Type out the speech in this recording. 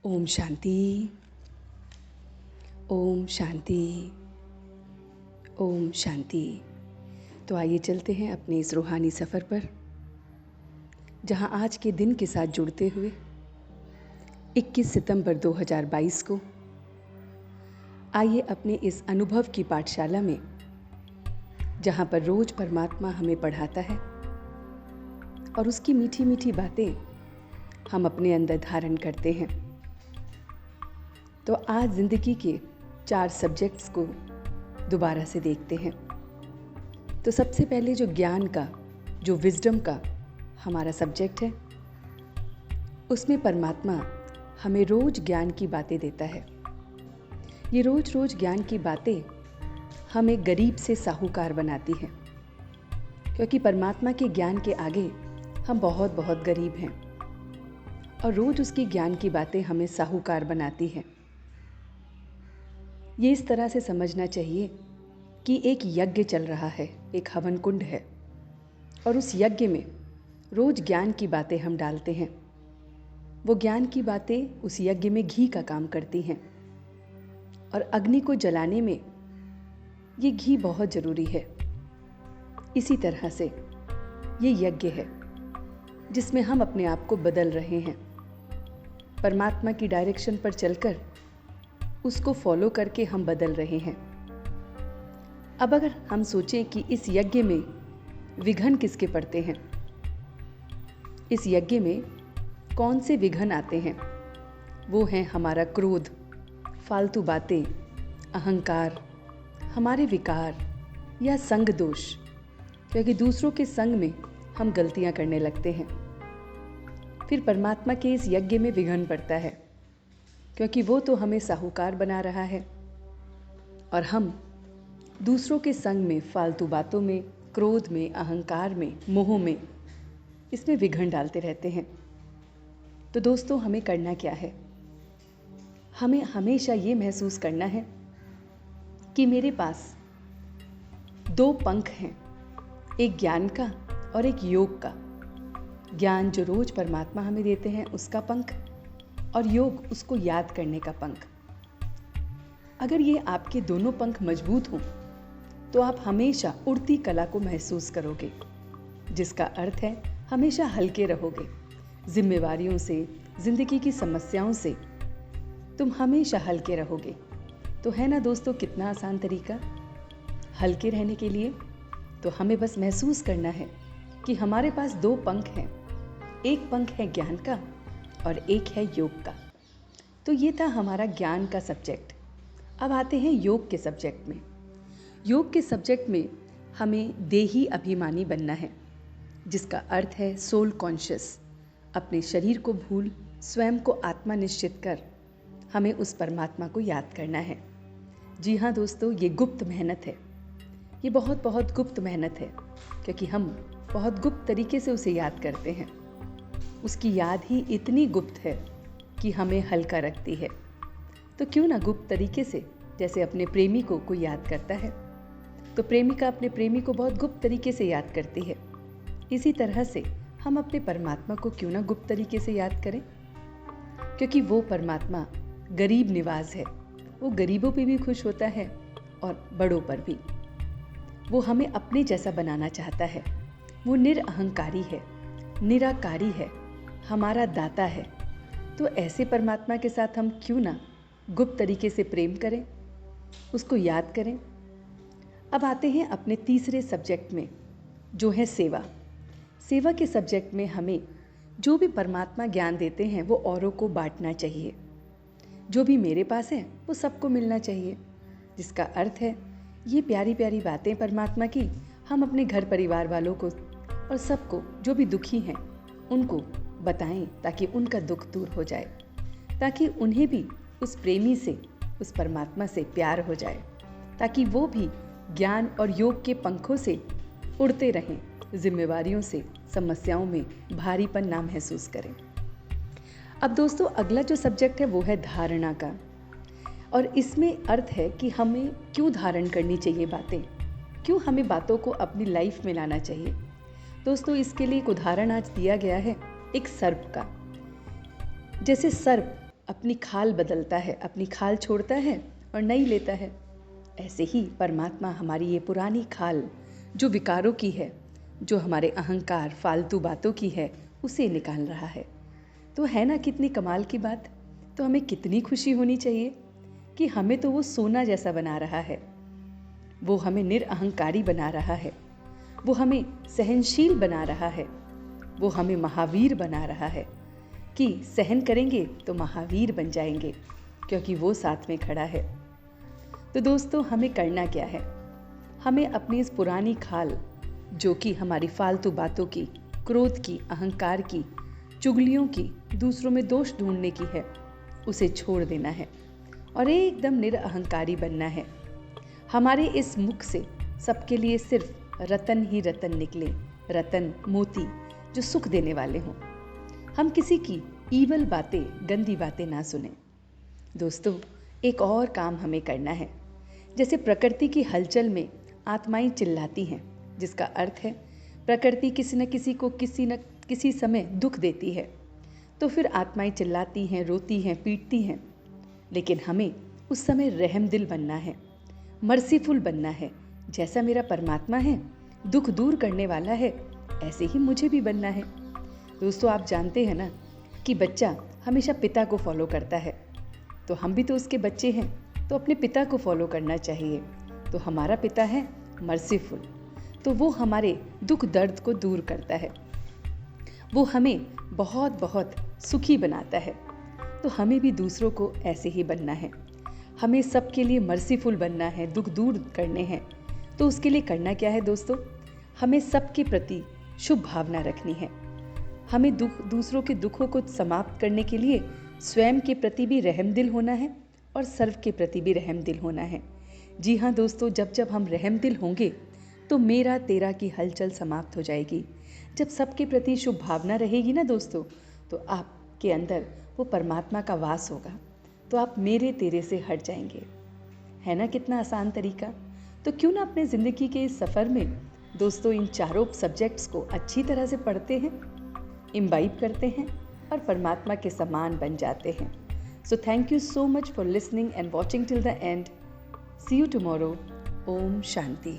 ओम शांति। ओम शांति। ओम शांति। तो आइए चलते हैं अपने इस रूहानी सफ़र पर, जहां आज के दिन के साथ जुड़ते हुए 21 सितंबर 2022 को आइए अपने इस अनुभव की पाठशाला में, जहां पर रोज परमात्मा हमें पढ़ाता है और उसकी मीठी मीठी बातें हम अपने अंदर धारण करते हैं। तो आज ज़िंदगी के 4 सब्जेक्ट्स को दोबारा से देखते हैं। तो सबसे पहले जो ज्ञान का, जो विजडम का हमारा सब्जेक्ट है, उसमें परमात्मा हमें रोज ज्ञान की बातें देता है। ये रोज रोज ज्ञान की बातें हमें गरीब से साहूकार बनाती हैं, क्योंकि परमात्मा के ज्ञान के आगे हम बहुत बहुत गरीब हैं और रोज उसकी ज्ञान की बातें हमें साहूकार बनाती हैं। ये इस तरह से समझना चाहिए कि एक यज्ञ चल रहा है, एक हवन कुंड है और उस यज्ञ में रोज ज्ञान की बातें हम डालते हैं। वो ज्ञान की बातें उस यज्ञ में घी का काम करती हैं और अग्नि को जलाने में ये घी बहुत ज़रूरी है। इसी तरह से ये यज्ञ है जिसमें हम अपने आप को बदल रहे हैं, परमात्मा की डायरेक्शन पर चलकर उसको फॉलो करके हम बदल रहे हैं। अब अगर हम सोचें कि इस यज्ञ में विघ्न किसके पड़ते हैं, इस यज्ञ में कौन से विघ्न आते हैं, वो हैं हमारा क्रोध, फालतू बातें, अहंकार, हमारे विकार या संग दोष, क्योंकि दूसरों के संग में हम गलतियां करने लगते हैं। फिर परमात्मा के इस यज्ञ में विघ्न पड़ता है, क्योंकि वो तो हमें साहूकार बना रहा है और हम दूसरों के संग में, फालतू बातों में, क्रोध में, अहंकार में, मोह में, इसमें विघ्न डालते रहते हैं। तो दोस्तों, हमें करना क्या है? हमें हमेशा ये महसूस करना है कि मेरे पास 2 पंख हैं, एक ज्ञान का और एक योग का। ज्ञान जो रोज परमात्मा हमें देते हैं उसका पंख, और योग उसको याद करने का पंख। अगर ये आपके दोनों पंख मजबूत हों तो आप हमेशा उड़ती कला को महसूस करोगे, जिसका अर्थ है हमेशा हल्के रहोगे। जिम्मेवारियों से, जिंदगी की समस्याओं से तुम हमेशा हल्के रहोगे। तो है ना दोस्तों, कितना आसान तरीका हल्के रहने के लिए। तो हमें बस महसूस करना है कि हमारे पास 2 पंख हैं, एक पंख है ज्ञान का और एक है योग का। तो ये था हमारा ज्ञान का सब्जेक्ट। अब आते हैं योग के सब्जेक्ट में। योग के सब्जेक्ट में हमें देही अभिमानी बनना है, जिसका अर्थ है सोल कॉन्शियस। अपने शरीर को भूल स्वयं को आत्मा निश्चित कर हमें उस परमात्मा को याद करना है। जी हाँ दोस्तों, ये गुप्त मेहनत है, ये बहुत बहुत गुप्त मेहनत है, क्योंकि हम बहुत गुप्त तरीके से उसे याद करते हैं। उसकी याद ही इतनी गुप्त है कि हमें हल्का रखती है। तो क्यों ना गुप्त तरीके से, जैसे अपने प्रेमी को कोई याद करता है तो प्रेमिका अपने प्रेमी को बहुत गुप्त तरीके से याद करती है, इसी तरह से हम अपने परमात्मा को क्यों ना गुप्त तरीके से याद करें, क्योंकि वो परमात्मा गरीब निवाज है। वो गरीबों पे भी खुश होता है और बड़ों पर भी। वो हमें अपने जैसा बनाना चाहता है। वो निरअहंकारी है, निराकारी है, हमारा दाता है। तो ऐसे परमात्मा के साथ हम क्यों ना गुप्त तरीके से प्रेम करें, उसको याद करें। अब आते हैं अपने तीसरे सब्जेक्ट में, जो है सेवा। सेवा के सब्जेक्ट में हमें जो भी परमात्मा ज्ञान देते हैं वो औरों को बांटना चाहिए। जो भी मेरे पास है वो सबको मिलना चाहिए, जिसका अर्थ है ये प्यारी प्यारी बातें परमात्मा की हम अपने घर परिवार वालों को और सबको, जो भी दुखी हैं, उनको बताएं, ताकि उनका दुख दूर हो जाए, ताकि उन्हें भी उस प्रेमी से, उस परमात्मा से प्यार हो जाए, ताकि वो भी ज्ञान और योग के पंखों से उड़ते रहें, जिम्मेवारियों से, समस्याओं में भारीपन ना महसूस करें। अब दोस्तों, अगला जो सब्जेक्ट है वो है धारणा का, और इसमें अर्थ है कि हमें क्यों धारण करनी चाहिए बातें, क्यों हमें बातों को अपनी लाइफ में लाना चाहिए। दोस्तों, इसके लिए एक उदाहरण आज दिया गया है, एक सर्प का। जैसे सर्प अपनी खाल बदलता है, अपनी खाल छोड़ता है और नई लेता है। ऐसे ही परमात्मा हमारी ये पुरानी खाल जो विकारों की है, जो हमारे अहंकार फालतू बातों की है, उसे निकाल रहा है। तो है ना कितनी कमाल की बात। तो हमें कितनी खुशी होनी चाहिए कि हमें तो वो सोना जैसा बना रहा है, वो हमें निरअहंकारी बना रहा है, वो हमें सहनशील बना रहा है, वो हमें महावीर बना रहा है कि सहन करेंगे तो महावीर बन जाएंगे, क्योंकि वो साथ में खड़ा है। तो दोस्तों, हमें करना क्या है? हमें अपनी इस पुरानी खाल जो कि हमारी फालतू बातों की, क्रोध की, अहंकार की, चुगलियों की, दूसरों में दोष ढूंढने की है, उसे छोड़ देना है और एकदम निरअहंकारी बनना है। हमारे इस मुख से सबके लिए सिर्फ रतन ही रतन निकले, रतन मोती जो सुख देने वाले हों। हम किसी की ईवल बातें, गंदी बातें ना सुने। दोस्तों, एक और काम हमें करना है। जैसे प्रकृति की हलचल में आत्माएं चिल्लाती हैं, जिसका अर्थ है प्रकृति किसी न किसी को किसी न किसी समय दुख देती है, तो फिर आत्माएं चिल्लाती हैं, रोती हैं, पीटती हैं। लेकिन हमें उस समय रहमदिल बनना है, मर्सीफुल बनना है। जैसा मेरा परमात्मा है, दुख दूर करने वाला है, ऐसे ही मुझे भी बनना है। दोस्तों, आप जानते हैं ना कि बच्चा हमेशा पिता को फॉलो करता है, तो हम भी तो उसके बच्चे हैं, तो अपने पिता को फॉलो करना चाहिए। तो हमारा पिता है मर्सीफुल, तो वो हमारे दुख दर्द को दूर करता है, वो हमें बहुत बहुत सुखी बनाता है। तो हमें भी दूसरों को ऐसे ही बनना है, हमें सबके लिए मर्सीफुल बनना है, दुख दूर करने हैं। तो उसके लिए करना क्या है दोस्तों? हमें सबके प्रति शुभ भावना रखनी है। हमें दूसरों के दुखों को समाप्त करने के लिए स्वयं के प्रति भी रहमदिल होना है और सर्व के प्रति भी रहमदिल होना है। जी हाँ दोस्तों, जब जब हम रहमदिल होंगे तो मेरा तेरा की हलचल समाप्त हो जाएगी। जब सबके प्रति शुभ भावना रहेगी ना दोस्तों, तो आपके अंदर वो परमात्मा का वास होगा, तो आप मेरे तेरे से हट जाएंगे। है ना कितना आसान तरीका? तो क्यों ना अपने ज़िंदगी के इस सफ़र में दोस्तों इन चारों सब्जेक्ट्स को अच्छी तरह से पढ़ते हैं, इम्बाइब करते हैं और परमात्मा के समान बन जाते हैं। So thank you so much for listening and watching till the end. See you tomorrow. Om Shanti.